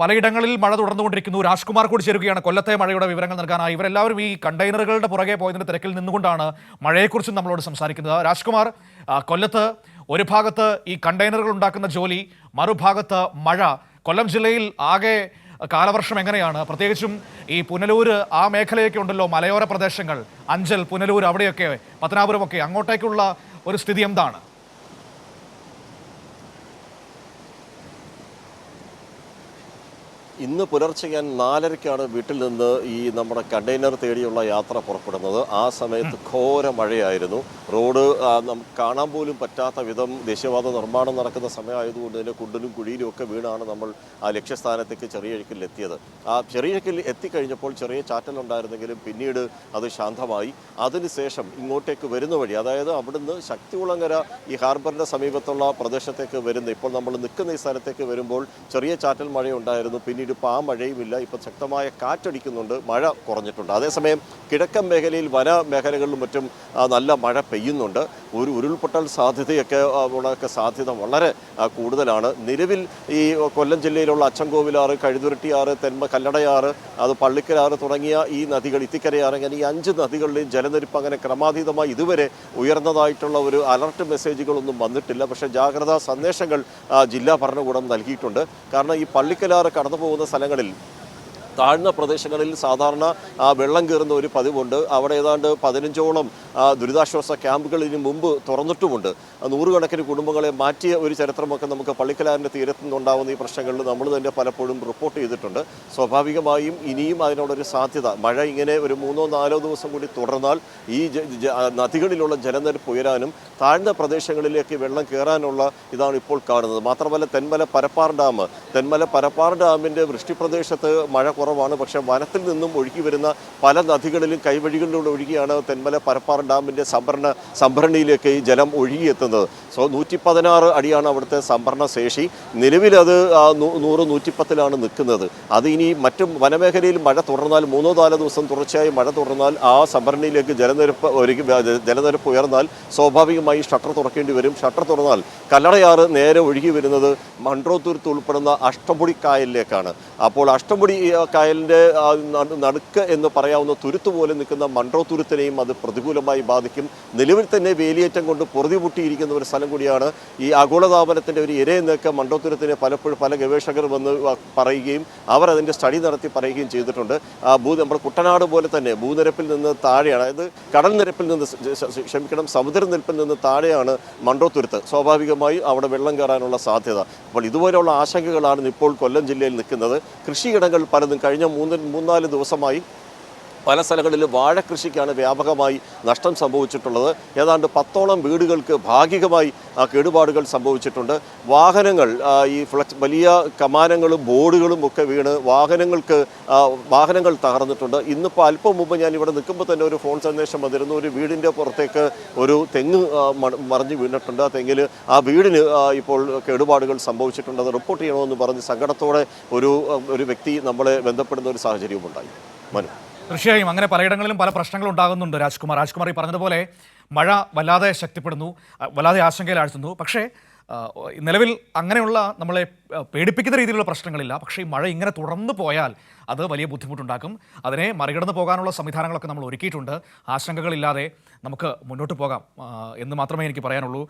പലയിടങ്ങളിൽ മഴ തുടർന്നുകൊണ്ടിരിക്കുന്നു. രാജ്കുമാർ കൂടി ചേരുകയാണ് കൊല്ലത്തെ മഴയുടെ വിവരങ്ങൾ നൽകാനായി. ഇവരെല്ലാവരും ഈ കണ്ടെയ്നറുകളുടെ പുറകെ പോയതിന്റെ തിരക്കിൽ നിന്നുകൊണ്ടാണ് മഴയെക്കുറിച്ച് നമ്മളോട് സംസാരിക്കുന്നത്. രാജ്കുമാർ, കൊല്ലത്ത് ഒരു ഭാഗത്ത് ഈ കണ്ടെയ്നറുകൾ ഉണ്ടാക്കുന്ന ജോലി, മറുഭാഗത്ത് മഴ. കൊല്ലം ജില്ലയിൽ ആകെ കാലവർഷം എങ്ങനെയാണ്? പ്രത്യേകിച്ചും ഈ പുനലൂർ ആ മേഖലയൊക്കെ ഉണ്ടല്ലോ, മലയോര പ്രദേശങ്ങൾ, അഞ്ചൽ, പുനലൂർ, അവിടെയൊക്കെ പത്തനാപുരമൊക്കെ, അങ്ങോട്ടേക്കുള്ള ഒരു സ്ഥിതി എന്താണ്? ഇന്ന് പുലർച്ചെ ഞാൻ 4:30-ക്കാണ് വീട്ടിൽ നിന്ന് ഈ നമ്മുടെ കണ്ടെയ്നർ തേടിയുള്ള യാത്ര പുറപ്പെടുന്നത്. ആ സമയത്ത് ഘോര മഴയായിരുന്നു. റോഡ് കാണാൻ പോലും പറ്റാത്ത വിധം ദേശീയപാത നിർമ്മാണം നടക്കുന്ന സമയമായതുകൊണ്ട് തന്നെ കുണ്ടിലും കുഴിയിലും ഒക്കെ വീണാണ് നമ്മൾ ആ ലക്ഷ്യസ്ഥാനത്തേക്ക് ചെറിയഴിക്കൽ എത്തിയത്. ആ ചെറിയഴിക്കൽ എത്തിക്കഴിഞ്ഞപ്പോൾ ചെറിയ ചാറ്റലുണ്ടായിരുന്നെങ്കിലും പിന്നീട് അത് ശാന്തമായി. അതിനുശേഷം ഇങ്ങോട്ടേക്ക് വരുന്ന വഴി, അതായത് അവിടുന്ന് ശക്തികുളങ്ങര ഈ ഹാർബറിൻ്റെ സമീപത്തുള്ള പ്രദേശത്തേക്ക് വരുന്ന, ഇപ്പോൾ നമ്മൾ നിൽക്കുന്ന ഈ സ്ഥലത്തേക്ക് വരുമ്പോൾ ചെറിയ ചാറ്റൽ മഴയുണ്ടായിരുന്നു. പിന്നീട് ഇപ്പോൾ ആ മഴയുമില്ല. ഇപ്പോൾ ശക്തമായ കാറ്റടിക്കുന്നുണ്ട്, മഴ കുറഞ്ഞിട്ടുണ്ട്. അതേസമയം കിഴക്കൻ മേഖലയിൽ വന മേഖലകളിലും മറ്റും നല്ല മഴ പെയ്യുന്നുണ്ട്. ഒരു ഉരുൾപൊട്ടൽ സാധ്യതയൊക്കെ ഉള്ളതൊക്കെ സാധ്യത വളരെ കൂടുതലാണ്. നിലവിൽ ഈ കൊല്ലം ജില്ലയിലുള്ള അച്ചൻകോവിലാറ്, കഴുതുരുട്ടിയാറ്, കല്ലടയാറ്, അത് പള്ളിക്കലാറ് തുടങ്ങിയ ഈ നദികൾ, ഇത്തിക്കരയാറ്, അങ്ങനെ ഈ 5 നദികളിലെയും ജലനിരപ്പ് അങ്ങനെ ക്രമാതീതമായി ഇതുവരെ ഉയർന്നതായിട്ടുള്ള ഒരു അലർട്ട് മെസ്സേജുകളൊന്നും വന്നിട്ടില്ല. പക്ഷേ ജാഗ്രതാ സന്ദേശങ്ങൾ ജില്ലാ ഭരണകൂടം നൽകിയിട്ടുണ്ട്. കാരണം ഈ പള്ളിക്കലാറ് കടന്നു പോകുന്ന സ്ഥലങ്ങളിൽ, താഴ്ന്ന പ്രദേശങ്ങളിൽ സാധാരണ വെള്ളം കയറുന്ന ഒരു പതിവുണ്ട്. അവിടെ ഏതാണ്ട് 15ഓളം ദുരിതാശ്വാസ ക്യാമ്പുകൾ ഇതിന് മുമ്പ് തുറന്നിട്ടുമുണ്ട്. 100 കണക്കിന് കുടുംബങ്ങളെ മാറ്റിയ ഒരു ചരിത്രമൊക്കെ നമുക്ക് പള്ളിക്കലാറിൻ്റെ തീരത്തു നിന്നുണ്ടാകുന്ന ഈ പ്രശ്നങ്ങളിൽ നമ്മൾ തന്നെ പലപ്പോഴും റിപ്പോർട്ട് ചെയ്തിട്ടുണ്ട്. സ്വാഭാവികമായും ഇനിയും അതിനുള്ളൊരു സാധ്യത, മഴ ഇങ്ങനെ ഒരു 3-4 ദിവസം കൂടി തുടർന്നാൽ ഈ നദികളിലുള്ള ജലനിരപ്പ് ഉയരാനും താഴ്ന്ന പ്രദേശങ്ങളിലേക്ക് വെള്ളം കയറാനുള്ള ഇതാണ് ഇപ്പോൾ കാണുന്നത്. മാത്രമല്ല തെന്മല പരപ്പാർ ഡാമിൻ്റെ വൃഷ്ടിപ്രദേശത്ത് മഴ കുറവാണ്. പക്ഷേ വനത്തിൽ നിന്നും ഒഴുകി വരുന്ന പല നദികളിലും കൈവഴികളിലൂടെ ഒഴുകിയാണ് തെന്മല പരപ്പാർ ഡാമിൻ്റെ സംഭരണിയിലേക്ക് ഈ ജലം ഒഴുകിയെത്തുന്നത്. 116 അടിയാണ് അവിടുത്തെ സംഭരണ ശേഷി. നിലവിലത് 100-110 നിൽക്കുന്നത്. അത് ഇനി മറ്റു വനമേഖലയിൽ മഴ തുടർന്നാൽ, 3-4 ദിവസം തുടർച്ചയായി മഴ തുടർന്നാൽ ആ സംഭരണിയിലേക്ക് ജലനിരപ്പ് ഉയർന്നാൽ സ്വാഭാവികമായി ഷട്ടർ തുറക്കേണ്ടി വരും. ഷട്ടർ തുറന്നാൽ കല്ലടയാറ് നേരെ ഒഴുകി വരുന്നത് മൺട്രോത്തുരുത്ത് ഉൾപ്പെടുന്ന അഷ്ടമുടി കായലിലേക്കാണ്. അപ്പോൾ അഷ്ടമുടി കായലിൻ്റെ നടുക്ക് എന്ന് പറയാവുന്ന തുരുത്ത് പോലെ നിൽക്കുന്ന മൺട്രോത്തുരുത്തിനെയും അത് പ്രതികൂലമായി ബാധിക്കും. നിലവിൽ തന്നെ വേലിയേറ്റം കൊണ്ട് പൊറുതിമുട്ടിയിരിക്കുന്ന ഒരു സ്ഥലം കൂടിയാണ്. ഈ ആഗോളതാപനത്തിൻ്റെ ഒരു ഇരയെന്നൊക്കെ മൺട്രോത്തുരുത്തിനെ പലപ്പോഴും പല ഗവേഷകർ വന്ന് പറയുകയും അവർ അതിൻ്റെ സ്റ്റഡി നടത്തി പറയുകയും ചെയ്തിട്ടുണ്ട്. നമ്മുടെ കുട്ടനാട് പോലെ തന്നെ ഭൂനിരപ്പിൽ നിന്ന് താഴെയാണ്, അതായത് കടൽ നിരപ്പിൽ നിന്ന് സമുദ്രനിരപ്പിൽ നിന്ന് താഴെയാണ് മൺട്രോത്തുരുത്ത്. സ്വാഭാവികമായി അവിടെ വെള്ളം കയറാനുള്ള സാധ്യത. അപ്പോൾ ഇതുപോലെയുള്ള ആശങ്കകളാണ് ഇപ്പോൾ കൊല്ലം ജില്ലയിൽ നിൽക്കുന്നത്. കൃഷിയിടങ്ങൾ പലതും കഴിഞ്ഞ 3-4 ദിവസമായി പല സ്ഥലങ്ങളിലും വാഴക്കൃഷിക്കാണ് വ്യാപകമായി നഷ്ടം സംഭവിച്ചിട്ടുള്ളത്. ഏതാണ്ട് 10ഓളം വീടുകൾക്ക് ഭാഗികമായി കേടുപാടുകൾ സംഭവിച്ചിട്ടുണ്ട്. വാഹനങ്ങൾ, ഈ വലിയ കമാനങ്ങളും ബോർഡുകളും ഒക്കെ വീണ് വാഹനങ്ങൾ തകർന്നിട്ടുണ്ട്. ഇന്നിപ്പോൾ അല്പം മുമ്പ് ഞാൻ ഇവിടെ നിൽക്കുമ്പോൾ തന്നെ ഒരു ഫോൺ സന്ദേശം വന്നിരുന്നു. ഒരു വീടിൻ്റെ പുറത്തേക്ക് ഒരു തെങ്ങ് മറിഞ്ഞ് വീണിട്ടുണ്ട്. ആ തെങ്ങിൽ ആ വീടിന് ഇപ്പോൾ കേടുപാടുകൾ സംഭവിച്ചിട്ടുണ്ട്. അത് റിപ്പോർട്ട് ചെയ്യണമെന്ന് പറഞ്ഞ് സങ്കടത്തോടെ ഒരു വ്യക്തി നമ്മളെ ബന്ധപ്പെടുന്ന ഒരു സാഹചര്യവും ഉണ്ടായി. മനു, തീർച്ചയായും അങ്ങനെ പലയിടങ്ങളിലും പല പ്രശ്നങ്ങളും ഉണ്ടാകുന്നുണ്ട്. രാജ്കുമാർ ഈ പറഞ്ഞതുപോലെ മഴ വല്ലാതെ ശക്തിപ്പെടുന്നു, വല്ലാതെ ആശങ്കയിലാഴ്ത്തുന്നു. പക്ഷേ നിലവിൽ അങ്ങനെയുള്ള നമ്മളെ പേടിപ്പിക്കുന്ന രീതിയിലുള്ള പ്രശ്നങ്ങളില്ല. പക്ഷേ ഈ മഴ ഇങ്ങനെ തുടർന്നു പോയാൽ അത് വലിയ ബുദ്ധിമുട്ടുണ്ടാക്കും. അതിനെ മറികടന്ന് പോകാനുള്ള സംവിധാനങ്ങളൊക്കെ നമ്മൾ ഒരുക്കിയിട്ടുണ്ട്. ആശങ്കകളില്ലാതെ നമുക്ക് മുന്നോട്ട് പോകാം എന്ന് മാത്രമേ എനിക്ക് പറയാനുള്ളൂ.